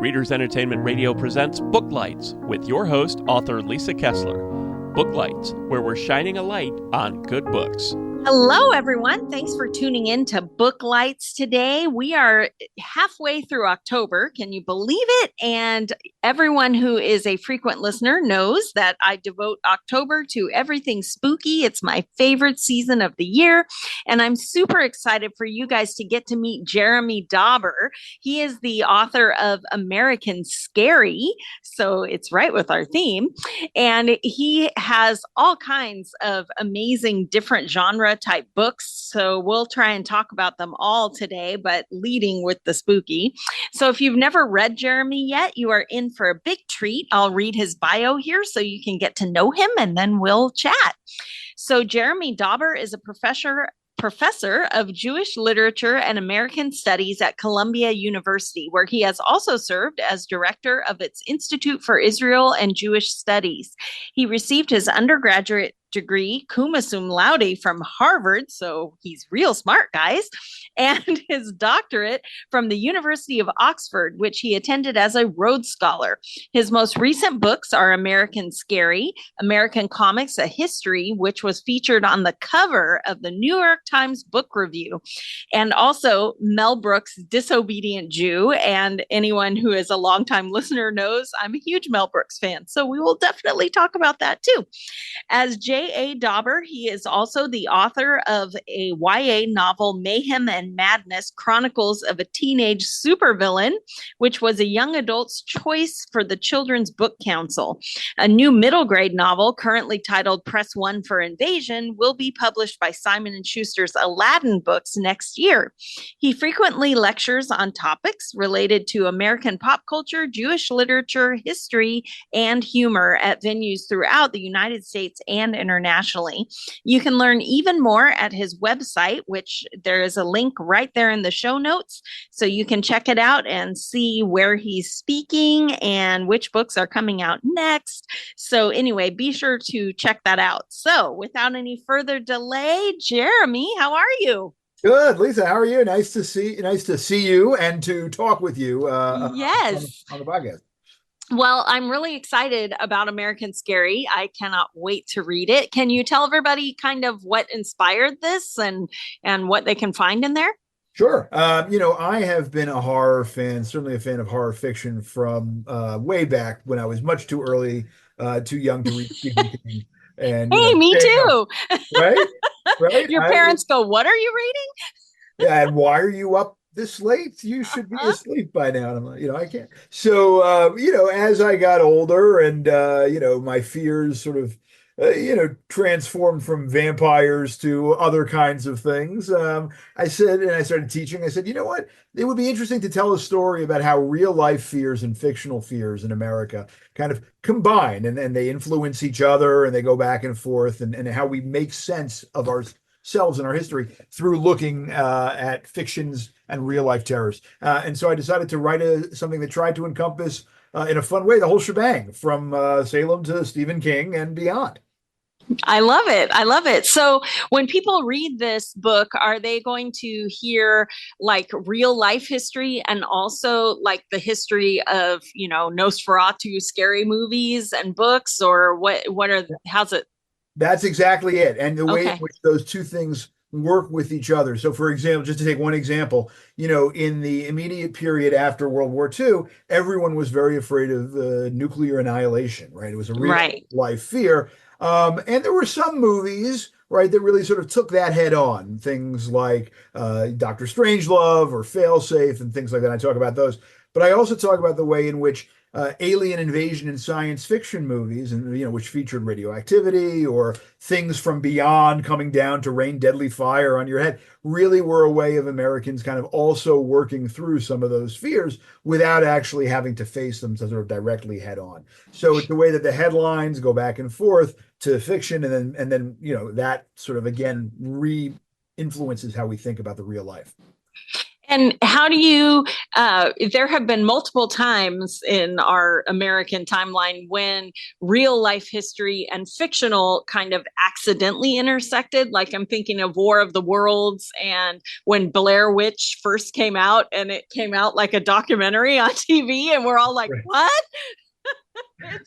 Readers Entertainment Radio presents Booklights with your host, author Lisa Kessler. Booklights, where we're shining a light on good books. Hello, everyone. Thanks for tuning in to Booklights today. We are halfway through October. Can you believe it? And everyone who is a frequent listener knows that I devote October to everything spooky. It's my favorite season of the year. And I'm super excited for you guys to get to meet Jeremy Dauber. He is the author of American Scary. So it's right with our theme. And he has all kinds of amazing different genre type books. So we'll try and talk about them all today, but leading with the spooky. So if you've never read Jeremy yet, you are in for a big treat. I'll read his bio here so you can get to know him and then we'll chat. So Jeremy Dauber is a professor of Jewish literature and American studies at Columbia University, where he has also served as director of its Institute for Israel and Jewish Studies. He received his undergraduate degree, cum laude, from Harvard, so he's real smart, guys, and his doctorate from the University of Oxford, which he attended as a Rhodes Scholar. His most recent books are American Scary, American Comics, A History, which was featured on the cover of the New York Times Book Review, and also Mel Brooks' Disobedient Jew. And anyone who is a longtime listener knows I'm a huge Mel Brooks fan, so we will definitely talk about that too. As J.A. Dauber, he is also the author of a YA novel, Mayhem and Madness, Chronicles of a Teenaged Supervillain, which was a young adult's choice for the Children's Book Council. A new middle grade novel, currently titled Press 1 for Invasion, will be published by Simon & Schuster's Aladdin books next year. He frequently lectures on topics related to American pop culture, Jewish literature, history, and humor at venues throughout the United States and internationally. You can learn even more at his website, which there is a link right there in the show notes. So you can check it out and see where he's speaking and which books are coming out next. So anyway, be sure to check that out. So without any further delay, Jeremy, how are you? Good, Lisa. How are you? Nice to see you and to talk with you. Yes, on the podcast. Well, I'm really excited about American Scary. I cannot wait to read it. Can you tell everybody kind of what inspired this and what they can find in there? Sure. I have been a horror fan, certainly a fan of horror fiction from way back when I was much too young to read Stephen King. And hey, me too. Right? Right? Your parents go, "What are you reading?" Yeah, and why are you up this late? You should be asleep by now. And I'm like, I can't. So, as I got older and, my fears sort of, transformed from vampires to other kinds of things. I started teaching, I said, you know what? It would be interesting to tell a story about how real life fears and fictional fears in America kind of combine and they influence each other and they go back and forth and how we make sense of ourselves and our history through looking at fictions and real life terrors. And so I decided to write something that tried to encompass in a fun way the whole shebang from Salem to Stephen King and beyond. I love it. I love it. So when people read this book, are they going to hear like real life history and also like the history of, Nosferatu scary movies and books, or how's it? That's exactly it. And the way in which those two things work with each other. So, for example, just to take one example, in the immediate period after World War II, everyone was very afraid of nuclear annihilation, right? It was a real life fear. And there were some movies, right, that really sort of took that head on. Things like Dr. Strangelove or Failsafe and things like that. I talk about those. But I also talk about the way in which alien invasion in science fiction movies, and which featured radioactivity or things from beyond coming down to rain deadly fire on your head, really were a way of Americans kind of also working through some of those fears without actually having to face them sort of directly head on. So it's the way that the headlines go back and forth to fiction, and then that sort of again influences how we think about the real life. And how do you, there have been multiple times in our American timeline when real life history and fictional kind of accidentally intersected. Like I'm thinking of War of the Worlds and when Blair Witch first came out, and it came out like a documentary on TV, and we're all like, right. What?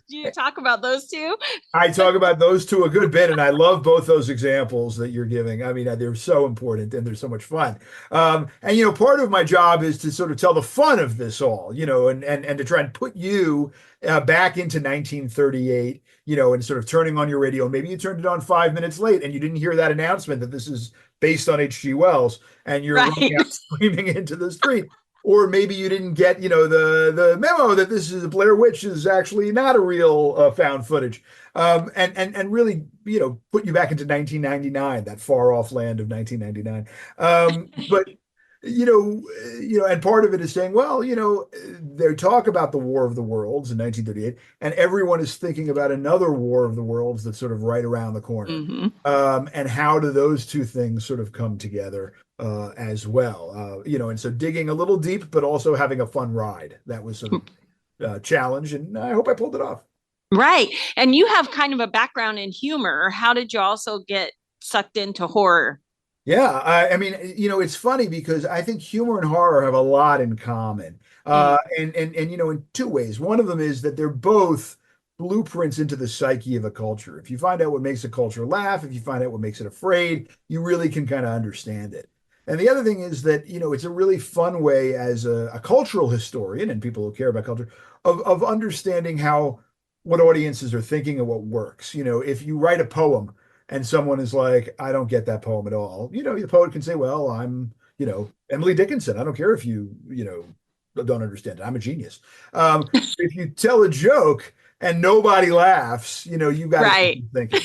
Do you talk about those two? I talk about those two a good bit, and I love both those examples that you're giving. I mean, they're so important and they're so much fun. And part of my job is to sort of tell the fun of this all, and to try and put you back into 1938, and sort of turning on your radio. Maybe you turned it on 5 minutes late and you didn't hear that announcement that this is based on H.G. Wells, and you're running out screaming into the street. Or maybe you didn't get, the memo that this is Blair Witch is actually not a real found footage, and really, put you back into 1999, that far off land of 1999. But and part of it is saying, well, they talk about the War of the Worlds in 1938, and everyone is thinking about another War of the Worlds that's sort of right around the corner. Mm-hmm. And how do those two things sort of come together? As well, and so digging a little deep, but also having a fun ride. That was sort of challenge, and I hope I pulled it off. Right. And you have kind of a background in humor. How did you also get sucked into horror? Yeah, I mean, it's funny because I think humor and horror have a lot in common, and in two ways. One of them is that they're both blueprints into the psyche of a culture. If you find out what makes a culture laugh, if you find out what makes it afraid, you really can kind of understand it. And the other thing is that, it's a really fun way as a cultural historian and people who care about culture of understanding what audiences are thinking and what works. If you write a poem and someone is like, I don't get that poem at all, the poet can say, well, I'm, Emily Dickinson. I don't care if you, don't understand it. I'm a genius. If you tell a joke and nobody laughs, you got to keep thinking.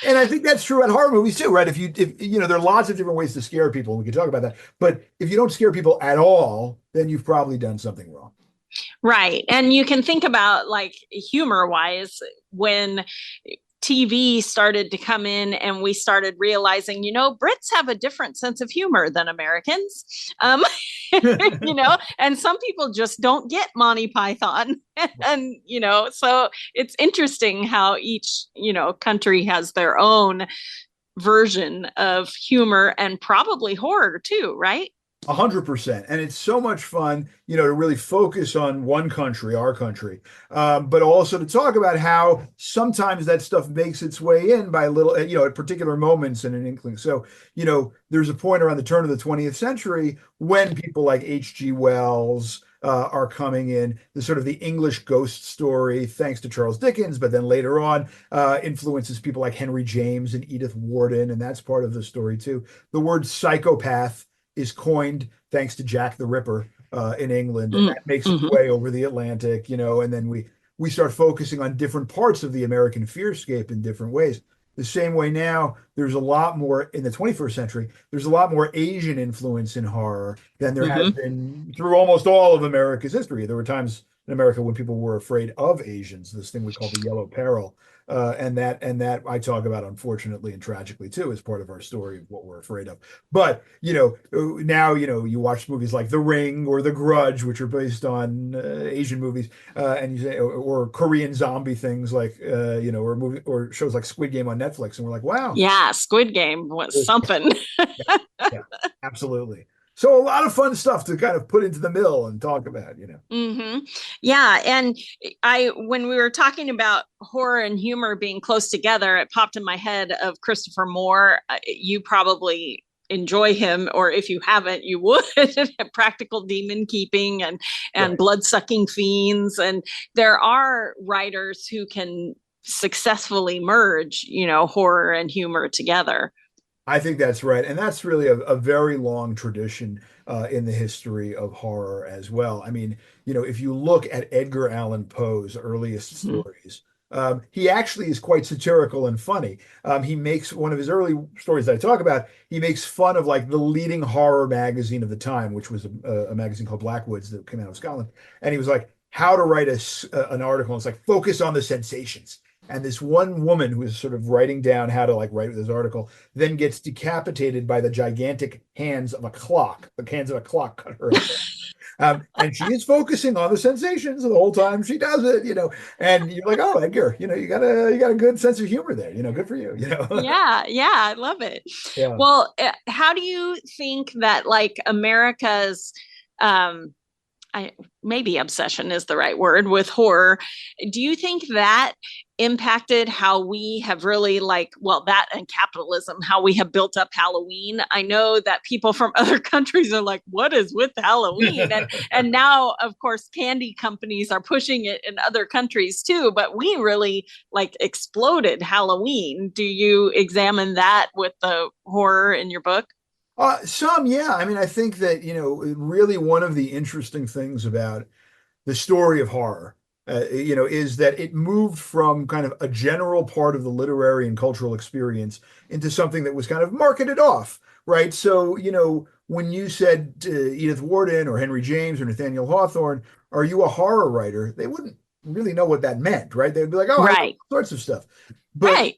And I think that's true at horror movies too, right? If there are lots of different ways to scare people, and we can talk about that. But if you don't scare people at all, then you've probably done something wrong. Right. And you can think about like humor wise, when TV started to come in and we started realizing, Brits have a different sense of humor than Americans, and some people just don't get Monty Python. And, so it's interesting how each, country has their own version of humor and probably horror too, right? 100%. And it's so much fun, to really focus on one country, our country, but also to talk about how sometimes that stuff makes its way in by little, at particular moments in an inkling. So, there's a point around the turn of the 20th century when people like H.G. Wells are coming in, the sort of the English ghost story, thanks to Charles Dickens, but then later on influences people like Henry James and Edith Wharton, and that's part of the story too. The word psychopath is coined thanks to Jack the Ripper in England, and that makes its way over the Atlantic, and then we start focusing on different parts of the American fearscape in different ways. The same way now, there's a lot more in the 21st century, there's a lot more Asian influence in horror than there has been through almost all of America's history. There were times in America when people were afraid of Asians, this thing we call the yellow peril. And that I talk about, unfortunately and tragically too, as part of our story of what we're afraid of. But now you watch movies like The Ring or The Grudge, which are based on Asian movies, and you say, or Korean zombie things like or shows like Squid Game on Netflix, and we're like, wow, yeah, Squid Game was something. yeah, absolutely. So a lot of fun stuff to kind of put into the mill and talk about, Yeah. And when we were talking about horror and humor being close together, it popped in my head of Christopher Moore. You probably enjoy him, or if you haven't, you would. Practical demon keeping and right. Blood-sucking fiends. And there are writers who can successfully merge, horror and humor together. I think that's right. And that's really a very long tradition in the history of horror as well. I mean, if you look at Edgar Allan Poe's earliest stories, he actually is quite satirical and funny. He makes one of his early stories that I talk about, he makes fun of like the leading horror magazine of the time, which was a magazine called Blackwoods that came out of Scotland. And he was like, how to write an article. And it's like, focus on the sensations. And this one woman who is sort of writing down how to like write this article then gets decapitated by the gigantic hands of a clock. The hands of a clock cut her head. And she is focusing on the sensations the whole time she does it, and you're like, oh, Edgar, you got a good sense of humor there, good for you, Yeah, I love it. Yeah. Well, how do you think that like America's maybe obsession is the right word with horror, do you think that impacted how we have really that and capitalism, how we have built up Halloween? I know that people from other countries are like, what is with Halloween? And now, of course, candy companies are pushing it in other countries too, but we really exploded Halloween. Do you examine that with the horror in your book? Yeah. I mean, I think that, really one of the interesting things about the story of horror, is that it moved from kind of a general part of the literary and cultural experience into something that was kind of marketed off, right? So, when you said to Edith Wharton or Henry James or Nathaniel Hawthorne, are you a horror writer? They wouldn't really know what that meant, right? They'd be like, oh, I like all sorts of stuff. But,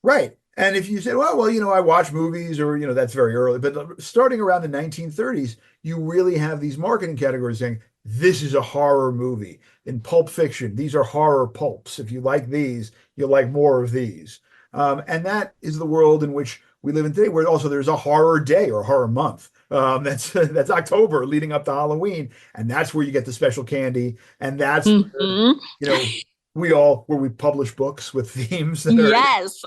right. And if you said, well, I watch movies or, that's very early, but starting around the 1930s, you really have these marketing categories saying, this is a horror movie. In Pulp Fiction, these are horror pulps. If you like these, you'll like more of these. And that is the world in which we live in today, where also there's a horror day or horror month. That's October leading up to Halloween. And that's where you get the special candy. And that's, where we publish books with themes. Yes.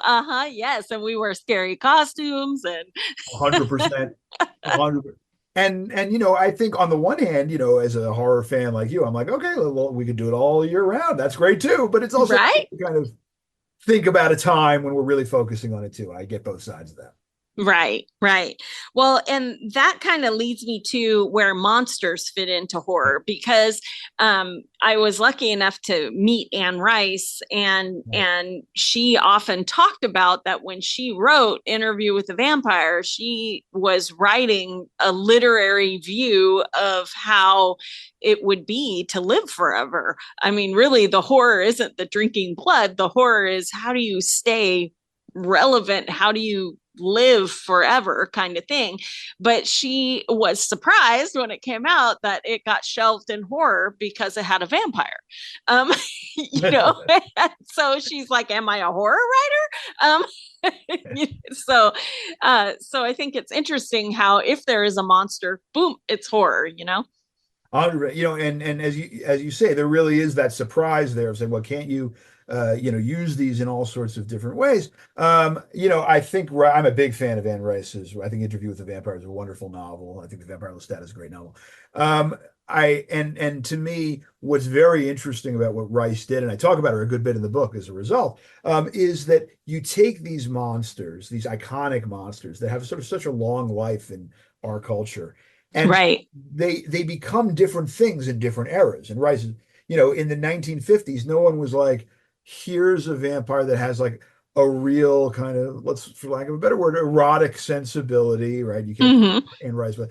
Yes. And we wear scary costumes and 100%. 100%. And I think on the one hand, as a horror fan like you, I'm like, okay, well, we could do it all year round. That's great too. But it's also right? kind of think about a time when we're really focusing on it too. I get both sides of that. Right. Well, and that kind of leads me to where monsters fit into horror, because I was lucky enough to meet Anne Rice, and she often talked about that when she wrote Interview with the Vampire, she was writing a literary view of how it would be to live forever. I mean, really, the horror isn't the drinking blood. The horror is, how do you stay relevant? How do you live forever, kind of thing. But she was surprised when it came out that it got shelved in horror because it had a vampire. So she's like, am I a horror writer? So I think it's interesting how if there is a monster, boom, it's horror, and as you say, there really is that surprise there of saying, well, can't you use these in all sorts of different ways. I think I'm a big fan of Anne Rice's. I think Interview with the Vampire is a wonderful novel. I think The Vampire Lestat is a great novel. And to me, what's very interesting about what Rice did, and I talk about her a good bit in the book as a result, is that you take these monsters, these iconic monsters that have sort of such a long life in our culture, and they become different things in different eras. And Rice, in the 1950s, no one was like, here's a vampire that has like a real kind of, for lack of a better word, erotic sensibility, right? You can't and Rice, but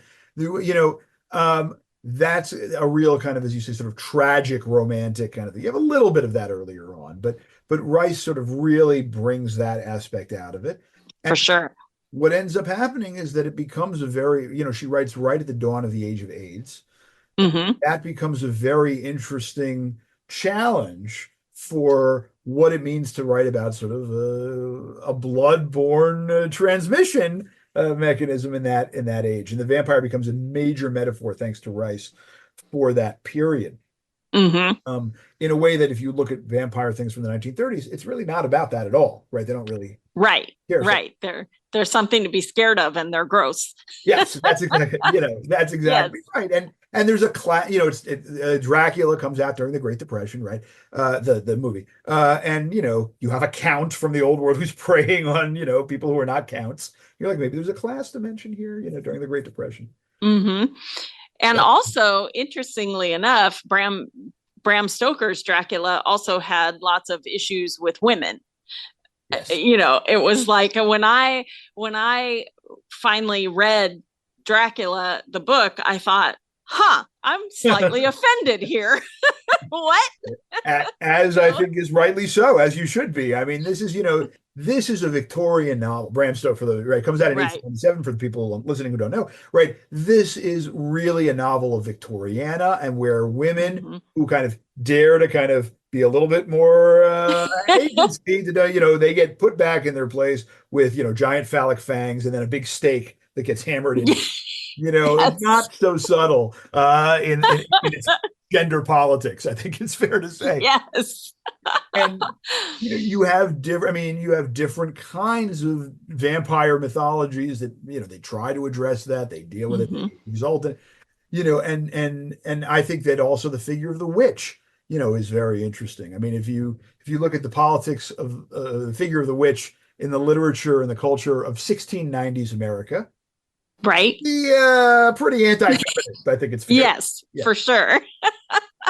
that's a real kind of, as you say, sort of tragic, romantic kind of thing. You have a little bit of that earlier on, but Rice sort of really brings that aspect out of it. And for sure. What ends up happening is that it becomes a very, she writes right at the dawn of the age of AIDS. That becomes a very interesting challenge for what it means to write about sort of a blood-borne transmission mechanism in that age. And the vampire becomes a major metaphor, thanks to Rice, for that period. In a way that if you look at vampire things from the 1930s, it's really not about that at all, right? They don't really care. Right. There's something to be scared of, and they're gross. Yes, that's exactly right. And there's a class, Dracula comes out during the Great Depression, right? The movie, and you have a count from the old world who's preying on people who are not counts. You're like, maybe there's a class dimension here, during the Great Depression. And also, interestingly enough, Bram Stoker's Dracula also had lots of issues with women. Yes. It was like when I finally read Dracula, the book, I thought, I'm slightly offended here. What? As I think is rightly so, as you should be. I mean, this is, this is a Victorian novel. Bram Stoker, right? Comes out in 1827 for the people listening who don't know, right? This is really a novel of Victoriana, and where women who kind of dare to kind of be a little bit more agency to, they get put back in their place with, giant phallic fangs and then a big stake that gets hammered in. Yes. Not so subtle in its gender politics, I think it's fair to say. Yes. And you have different kinds of vampire mythologies that, they try to address that, they deal with it, they exalt it, and I think that also the figure of the witch, is very interesting. I mean, if you look at the politics of the figure of the witch in the literature and the culture of 1690s America, right? Yeah, pretty anti-feminist, I think it's fair. Yes, for sure.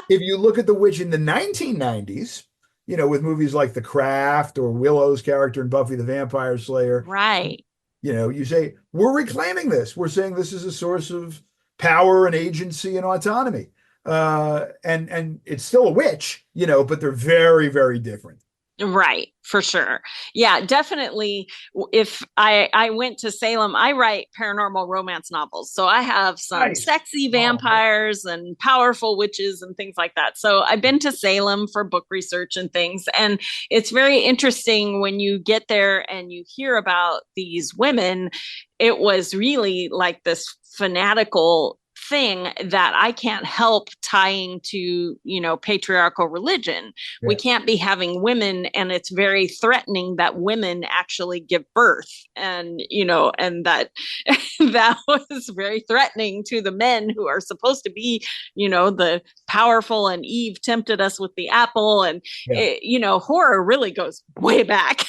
If you look at the witch in the 1990s, with movies like The Craft or Willow's character in Buffy the Vampire Slayer, right? You say, we're reclaiming this. We're saying this is a source of power and agency and autonomy. And it's still a witch, but they're very, very different. Right, for sure. Yeah, definitely. If I went to Salem, I write paranormal romance novels. So I have some sexy vampires and powerful witches and things like that. So I've been to Salem for book research and things. And it's very interesting when you get there and you hear about these women. It was really like this fanatical thing that I can't help tying to, patriarchal religion. Yeah. We can't be having women, and it's very threatening that women actually give birth. And, and that was very threatening to the men who are supposed to be, the powerful, and Eve tempted us with the apple. And, horror really goes way back.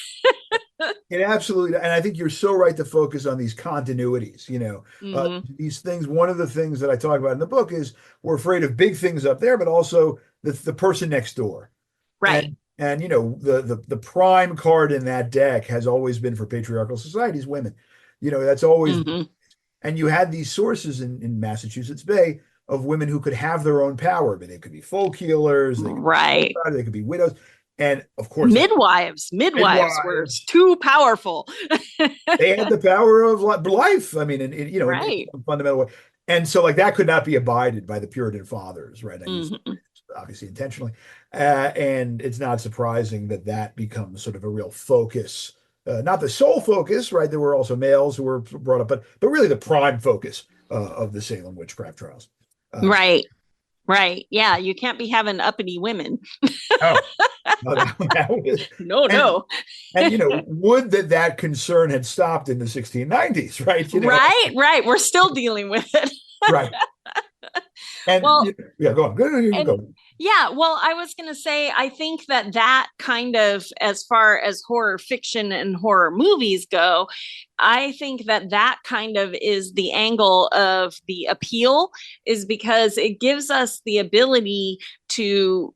It absolutely, and I think you're so right to focus on these continuities, these things. One of the things that I talk about in the book is we're afraid of big things up there, but also the person next door. Right. And the prime card in that deck has always been for patriarchal societies, women. That's always, and you had these sources in Massachusetts Bay of women who could have their own power, but they could be folk healers, they could be widows. And of course, midwives were too powerful. They had the power of life. I mean, in a fundamental way. And so that could not be abided by the Puritan fathers, right? Obviously intentionally. And it's not surprising that becomes sort of a real focus, not the sole focus, right? There were also males who were brought up, but really the prime focus of the Salem witchcraft trials. Right. Yeah. You can't be having uppity women. No. No. And would that concern had stopped in the 1690s, right? Right. We're still dealing with it. Right. And go on. Go. Yeah, well, I was going to say, I think that kind of, as far as horror fiction and horror movies go, I think that kind of is the angle of the appeal, is because it gives us the ability to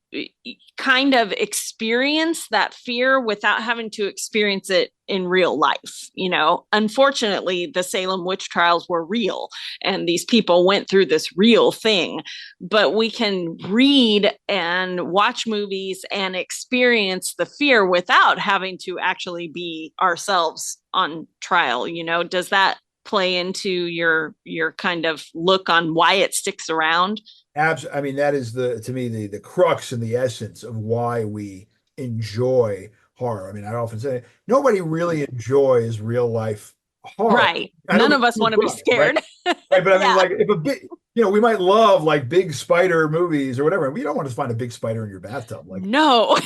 kind of experience that fear without having to experience it in real life. Unfortunately, the Salem witch trials were real, and these people went through this real thing, but we can read and watch movies and experience the fear without having to actually be ourselves on trial. Does that play into your kind of look on why it sticks around? Absolutely. I mean, that is to me the crux and the essence of why we enjoy horror. I mean, I often say nobody really enjoys real life horror. Right. None of us want to be scared. Right? But I mean, if a big, we might love big spider movies or whatever, and we don't want to find a big spider in your bathtub. No.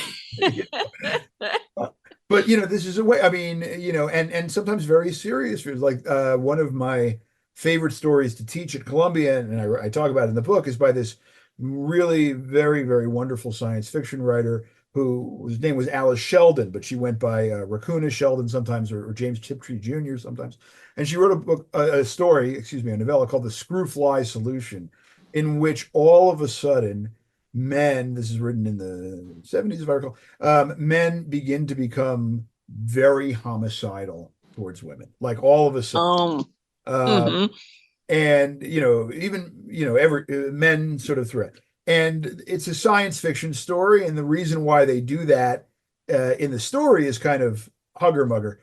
But this is a way. I mean, and sometimes very serious fears. One of my favorite stories to teach at Columbia, and I talk about it in the book, is by this really very, very wonderful science fiction writer whose name was Alice Sheldon, but she went by Raccoona Sheldon sometimes, or James Tiptree Jr. sometimes. And she wrote a novella called The Screwfly Solution, in which all of a sudden men, this is written in the 70s, if I recall, men begin to become very homicidal towards women, all of a sudden. Mm-hmm. And even every men sort of threat. And it's a science fiction story, and the reason why they do that in the story is kind of hugger mugger,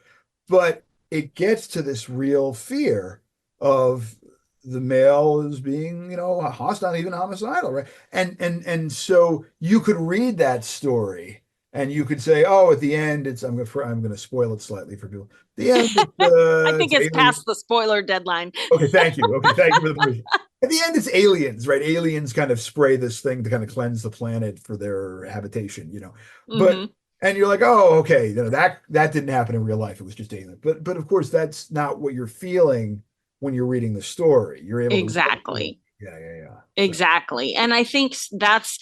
but it gets to this real fear of the male as being, hostile, even homicidal, right? And so you could read that story and you could say, oh, at the end, I'm going to spoil it slightly for people. The end, I think it's past the spoiler deadline. Okay, thank you. Okay, thank you for the permission. At the end, it's aliens, right? Aliens kind of spray this thing to kind of cleanse the planet for their habitation, But and you're like, oh, okay, that didn't happen in real life. It was just alien. But of course, that's not what you're feeling when you're reading the story. You're able exactly. Yeah. Exactly. And I think that's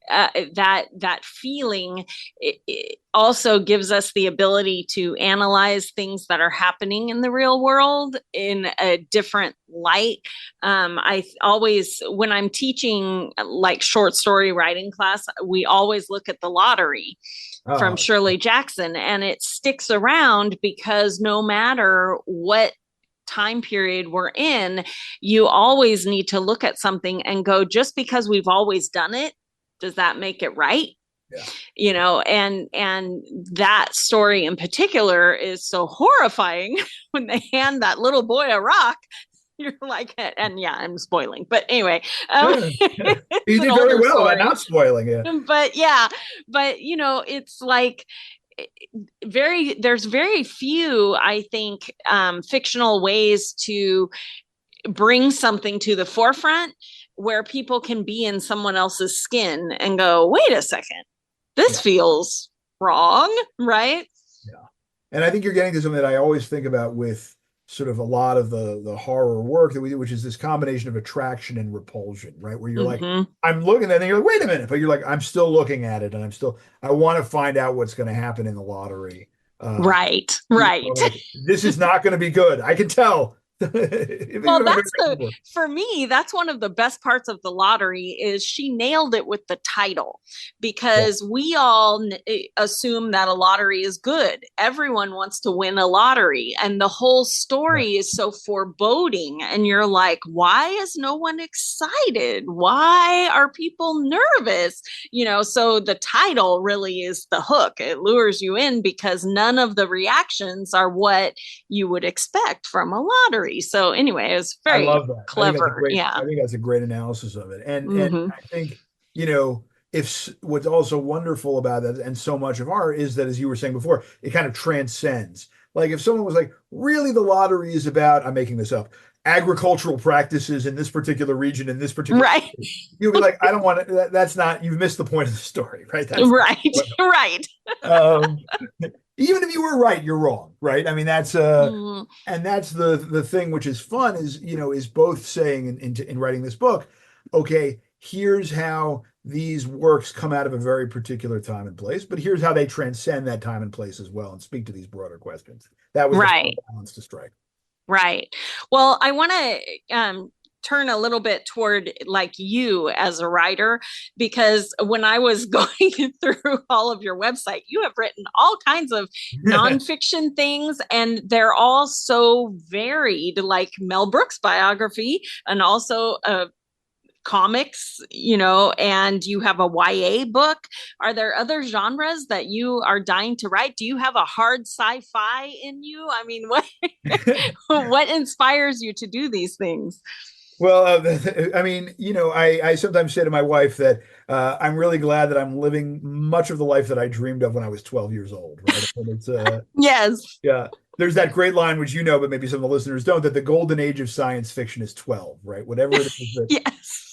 that feeling it also gives us the ability to analyze things that are happening in the real world in a different light. I always, when I'm teaching like short story writing class, we always look at the lottery from Shirley Jackson, and it sticks around because no matter what time period we're in, you always need to look at something and go, just because we've always done it, does that make it right? Yeah. And that story in particular is so horrifying when they hand that little boy a rock. You're like, and yeah, I'm spoiling, but anyway, he did very well about not spoiling it. But it's like there's very few, I think, fictional ways to bring something to the forefront where people can be in someone else's skin and go, wait a second, this feels wrong, right? Yeah. And I think you're getting to something that I always think about with sort of a lot of the horror work that we do, which is this combination of attraction and repulsion, right? Where you're like, I'm looking at it, and you're like, wait a minute, but you're like, I'm still looking at it, and I want to find out what's going to happen in the lottery. Right. Like, this is not going to be good. I can tell. Well, for me, that's one of the best parts of the lottery is she nailed it with the title, because we all assume that a lottery is good. Everyone wants to win a lottery, and the whole story is so foreboding, and you're like, why is no one excited? Why are people nervous? So the title really is the hook. It lures you in because none of the reactions are what you would expect from a lottery. So anyway, it was very clever. I think that's a great analysis of it. And I think, if what's also wonderful about that and so much of art is that, as you were saying before, it kind of transcends. Like if someone was like, really, the lottery is about, I'm making this up, agricultural practices in this particular region, in this particular, right? You'll be like, I don't want to, that's not, you've missed the point of the story, right? That's right. Even if you were right, you're wrong, right? I mean, that's and that's the thing which is fun is both saying in writing this book, okay, here's how these works come out of a very particular time and place, but here's how they transcend that time and place as well and speak to these broader questions. That was the balance to strike. Right. Well, I want to turn a little bit toward like you as a writer, because when I was going through all of your website, you have written all kinds of nonfiction things, and they're all so varied, like Mel Brooks biography, and also comics, and you have a YA book. Are there other genres that you are dying to write? Do you have a hard sci-fi in you? I mean, what inspires you to do these things? Well, I mean, I sometimes say to my wife that I'm really glad that I'm living much of the life that I dreamed of when I was 12 years old. Right? It's, yes. Yeah. There's that great line, which but maybe some of the listeners don't, that the golden age of science fiction is 12, right? Whatever it is that yes.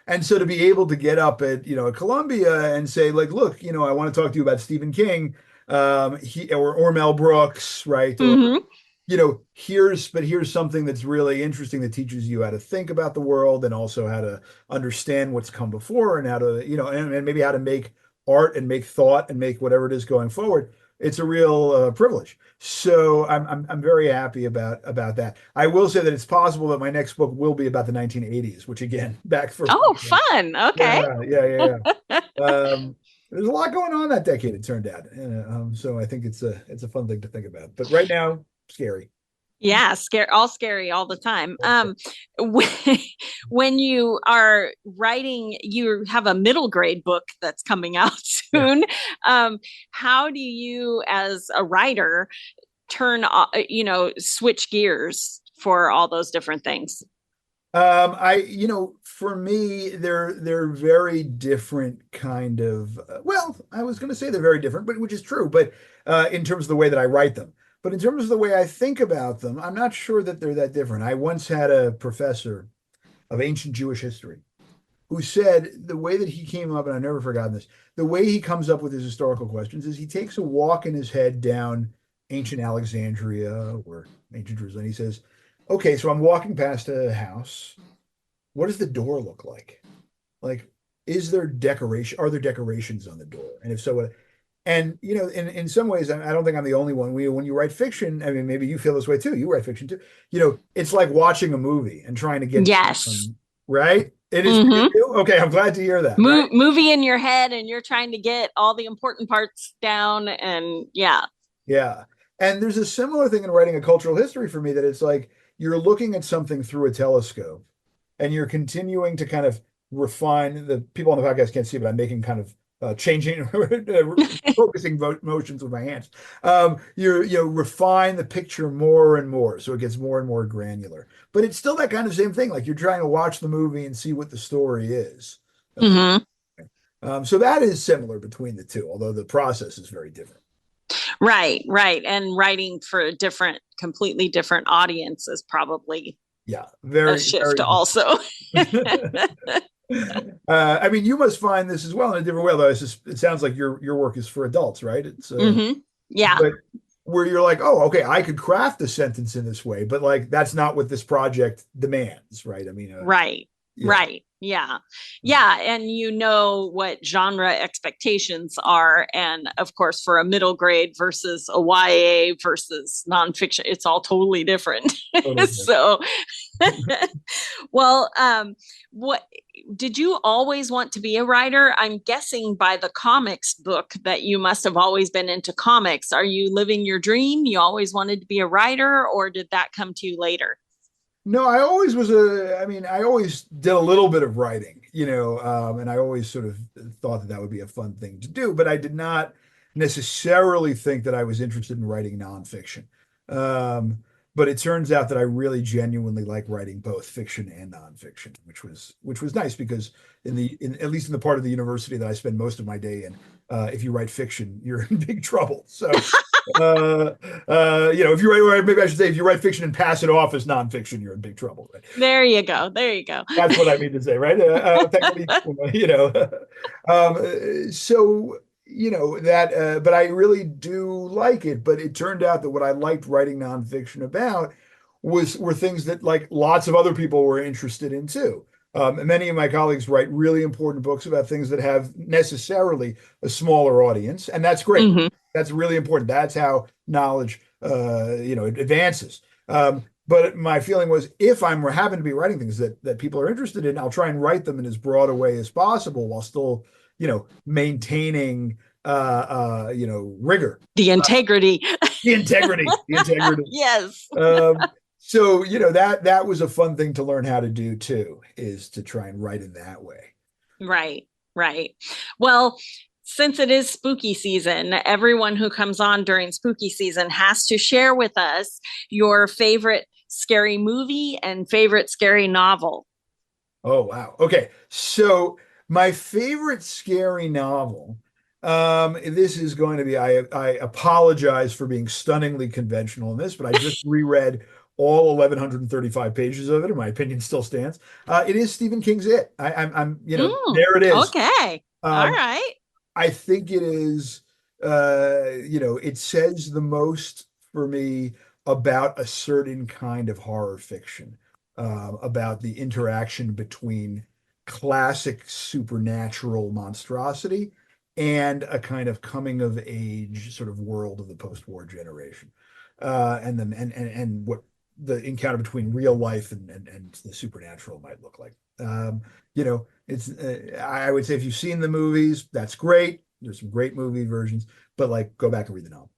And so to be able to get up at, at Columbia and say, like, look, I want to talk to you about Stephen King, or Mel Brooks, right? Here's something that's really interesting that teaches you how to think about the world and also how to understand what's come before and how to, and maybe how to make art and make thought and make whatever it is going forward. It's a real privilege. So I'm very happy about that. I will say that it's possible that my next book will be about the 1980s, which again, back for fun. Okay. Yeah. There's a lot going on that decade, it turned out. So I think it's a fun thing to think about. But right now, scary. Yeah, all scary all the time. When, when you are writing, you have a middle grade book that's coming out soon. How do you, as a writer, switch gears for all those different things? For me, they're very different kind of, well, I was going to say they're very different, but which is true, but in terms of the way that I write them. But in terms of the way I think about them, I'm not sure that they're that different. I once had a professor of ancient Jewish history who said the way that he came up, and I've never forgotten this, the way he comes up with his historical questions is he takes a walk in his head down ancient Alexandria or ancient Jerusalem. He says, okay, so I'm walking past a house. What does the door look like? Like, is there decoration? Are there decorations on the door? And if so, what? And in some ways, I don't think I'm the only one. When you write fiction, I mean, maybe you feel this way too. You write fiction too. It's like watching a movie and trying to get yes, right. It is. Mm-hmm. Okay, I'm glad to hear that. Right? Movie in your head, and you're trying to get all the important parts down, and yeah. And there's a similar thing in writing a cultural history for me that it's like you're looking at something through a telescope, and you're continuing to kind of refine. The people on the podcast can't see, but I'm making kind of changing, focusing motions with my hands. You refine the picture more and more, so it gets more and more granular. But it's still that kind of same thing. Like you're trying to watch the movie and see what the story is. Mm-hmm. So that is similar between the two, although the process is very different. Right. And writing for a completely different audience is probably very a shift very also. I mean, you must find this as well in a different way, though. It sounds like your work is for adults, right? It's yeah. But where you're like, oh, okay, I could craft a sentence in this way, but like that's not what this project demands, right? I mean, right. Yeah. And what genre expectations are. And of course, for a middle grade versus a YA versus nonfiction, it's all totally different. Totally so, well, what did you always want to be a writer? I'm guessing by the comics book that you must have always been into comics. Are you living your dream? You always wanted to be a writer, or did that come to you later? No, I always I always did a little bit of writing, and I always sort of thought that would be a fun thing to do, but I did not necessarily think that I was interested in writing nonfiction. But it turns out that I really genuinely like writing both fiction and nonfiction, which was nice because at least in the part of the university that I spend most of my day in, if you write fiction, you're in big trouble. So, if you write, maybe I should say, if you write fiction and pass it off as nonfiction, you're in big trouble. Right? There you go. That's what I mean to say, right? But I really do like it. But it turned out that what I liked writing nonfiction about were things that like lots of other people were interested in too. And many of my colleagues write really important books about things that have necessarily a smaller audience, and that's great. Mm-hmm. That's really important. That's how knowledge, advances. But my feeling was, if I'm happen to be writing things that people are interested in, I'll try and write them in as broad a way as possible while still, maintaining, rigor, the integrity, Yes. So, that was a fun thing to learn how to do too, is to try and write in that way. Right. Well, since it is spooky season, everyone who comes on during spooky season has to share with us your favorite scary movie and favorite scary novel. Oh, wow. Okay. So my favorite scary novel, this is going to be, I apologize for being stunningly conventional in this, but I just reread all 1,135 pages of it, and my opinion still stands. It is Stephen King's It. I'm there it is. Okay. All right. I think it is, it says the most for me about a certain kind of horror fiction, about the interaction between classic supernatural monstrosity and a kind of coming of age sort of world of the post-war generation, and what the encounter between real life and the supernatural might look like. It's I would say if you've seen the movies, that's great. There's some great movie versions, but like go back and read the novel.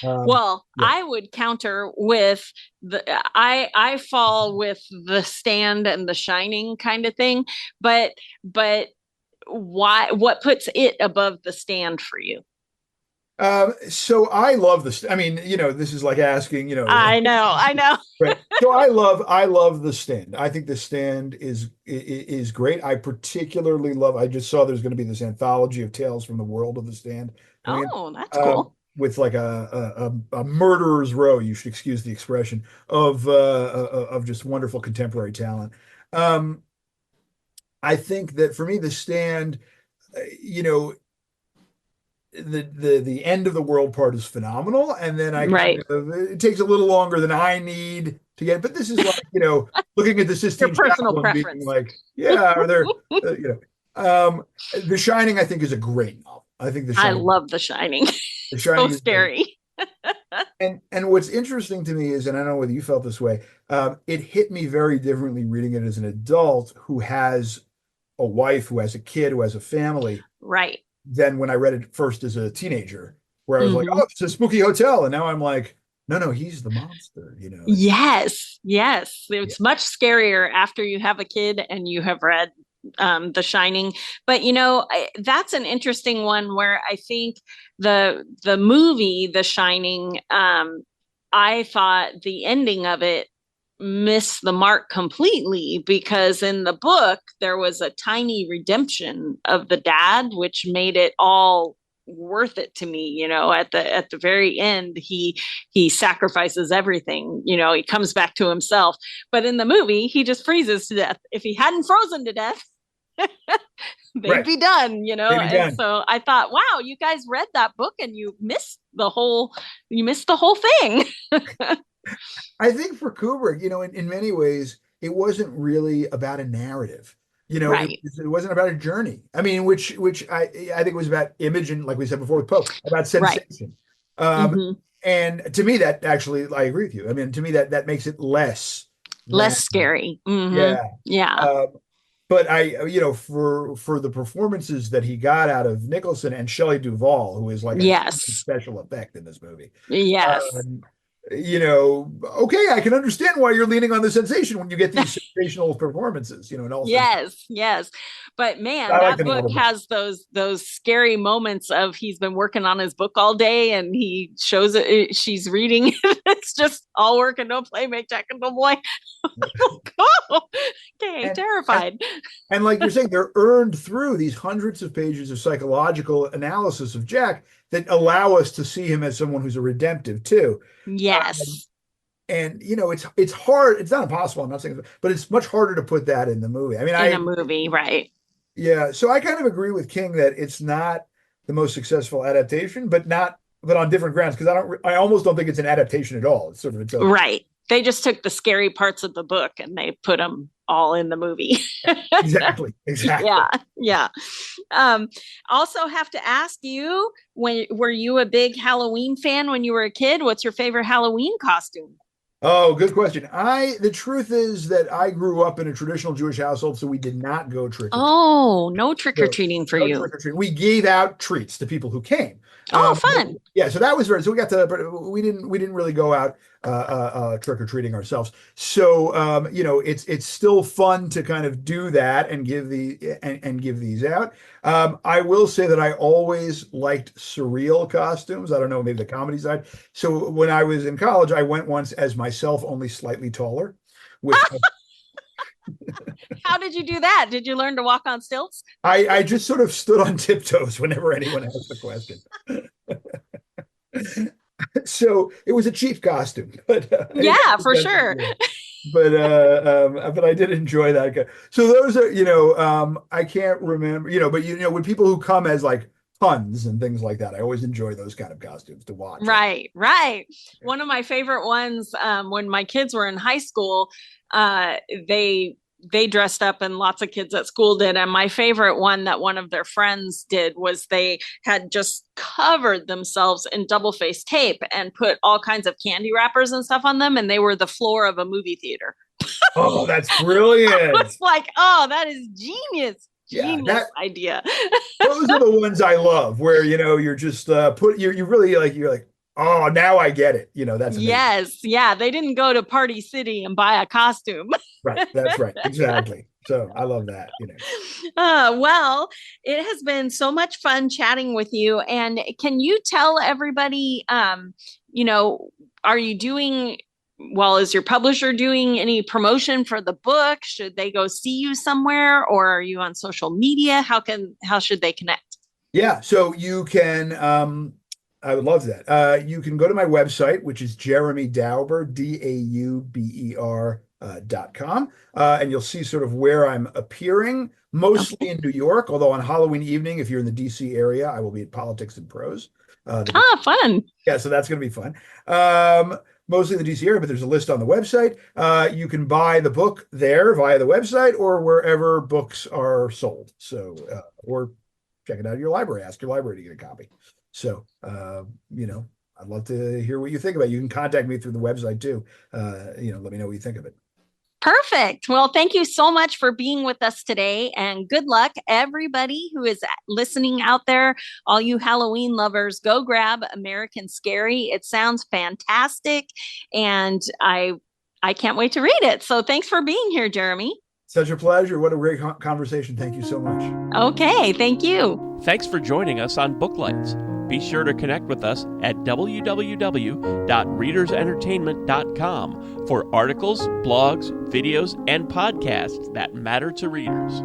Well, Yeah. I would counter with I fall with The Stand and The Shining kind of thing, but what puts it above The Stand for you? So I love this. I mean, this is like asking, I know. right. So I love The Stand. I think The Stand is great. I particularly love, I just saw there's going to be this anthology of tales from the world of The Stand coming in, Oh, that's cool. with like a murderer's row, you should excuse the expression, of just wonderful contemporary talent. Um, I think that for me, The Stand, you know, the end of the world part is phenomenal, and then Right. it takes a little longer than I need to get. But this is like, looking at the Your Sistine personal Chapel and being preference. like, yeah, are there, The Shining, I think, is a great novel. I think I love The Shining. The So Shining is great. scary. And what's interesting to me is, and I don't know whether you felt this way, it hit me very differently reading it as an adult who has a wife, who has a kid, who has a family, Right. than when I read it first as a teenager, where I was like, Mhm. oh, it's a spooky hotel. And now I'm like, no, he's the monster, Yes. It's much scarier after you have a kid and you have read The Shining. But that's an interesting one where I think the movie The Shining, I thought the ending of it missed the mark completely, because in the book there was a tiny redemption of the dad, which made it all worth it to me. At the very end, he sacrifices everything. He comes back to himself, but in the movie he just freezes to death. If he hadn't frozen to death, they'd Right. be done. They'd be done. So I thought, wow, you guys read that book and you missed the whole thing. I think for Kubrick, in many ways, it wasn't really about a narrative. Right. It wasn't about a journey. I mean, which I think was about image, and, like we said before with Poe, about sensation. Right. Mm-hmm. And to me, that actually, I agree with you. I mean, to me, that makes it less scary. Mm-hmm. Yeah. But for the performances that he got out of Nicholson and Shelley Duvall, who is like a special effect in this movie. Yes. Okay, I can understand why you're leaning on the sensation when you get these sensational performances, and all. Yes. But man, that book has those scary moments of he's been working on his book all day and he shows it, she's reading. It's just all work and no play make Jack a dull boy. Okay, terrified. And like you're saying, they're earned through these hundreds of pages of psychological analysis of Jack that allow us to see him as someone who's a redemptive too. Yes. And it's hard. It's not impossible. I'm not saying, but it's much harder to put that in the movie. I mean, in a movie, right? Yeah. So I kind of agree with King that it's not the most successful adaptation, but on different grounds, because I almost don't think it's an adaptation at all. It's sort of its own. Right. They just took the scary parts of the book and they put them all in the movie. Exactly. Yeah. Also have to ask you, were you a big Halloween fan when you were a kid? What's your favorite Halloween costume? Oh, good question. The truth is that I grew up in a traditional Jewish household, so we did not go trick-or-treating. Oh, no trick-or-treating for you. Trick-or-treating. We gave out treats to people who came. Oh, fun. Yeah, so that was so we didn't really go out trick-or-treating ourselves. So it's still fun to kind of do that and give these out. I will say that I always liked surreal costumes. I don't know, maybe the comedy side. So when I was in college, I went once as myself, only slightly taller. How did you do that? Did you learn to walk on stilts? I just sort of stood on tiptoes whenever anyone asked the question. So it was a cheap costume, but yeah, for sure. But I did enjoy that. So those are, I can't remember, but when people who come as like puns and things like that, I always enjoy those kind of costumes to watch. Right. One of my favorite ones, when my kids were in high school, they dressed up, and lots of kids at school did. And my favorite one that one of their friends did was they had just covered themselves in double-faced tape and put all kinds of candy wrappers and stuff on them. And they were the floor of a movie theater. Oh, that's brilliant. I was like, oh, that is genius. Genius idea. Those are the ones I love, where you're just you're really like, Oh, now I get it. That's amazing. Yes. Yeah. They didn't go to Party City and buy a costume. Right. That's right. Exactly. So I love that. Well, it has been so much fun chatting with you. And can you tell everybody, are you doing, is your publisher doing any promotion for the book? Should they go see you somewhere, or are you on social media? How should they connect? Yeah. So you can, I would love that. You can go to my website, which is Jeremy Dauber, DAUBER.com. And you'll see sort of where I'm appearing, mostly in New York, although on Halloween evening, if you're in the DC area, I will be at Politics and Prose. Fun. Yeah, so that's going to be fun. Mostly in the DC area, but there's a list on the website. You can buy the book there via the website or wherever books are sold. So, or check it out at your library. Ask your library to get a copy. So, I'd love to hear what you think about it. You can contact me through the website too. Let me know what you think of it. Perfect. Well, thank you so much for being with us today, and good luck, everybody who is listening out there. All you Halloween lovers, go grab American Scary. It sounds fantastic, and I can't wait to read it. So thanks for being here, Jeremy. Such a pleasure. What a great conversation. Thank you so much. Okay, thank you. Thanks for joining us on Booklights. Be sure to connect with us at www.readersentertainment.com for articles, blogs, videos, and podcasts that matter to readers.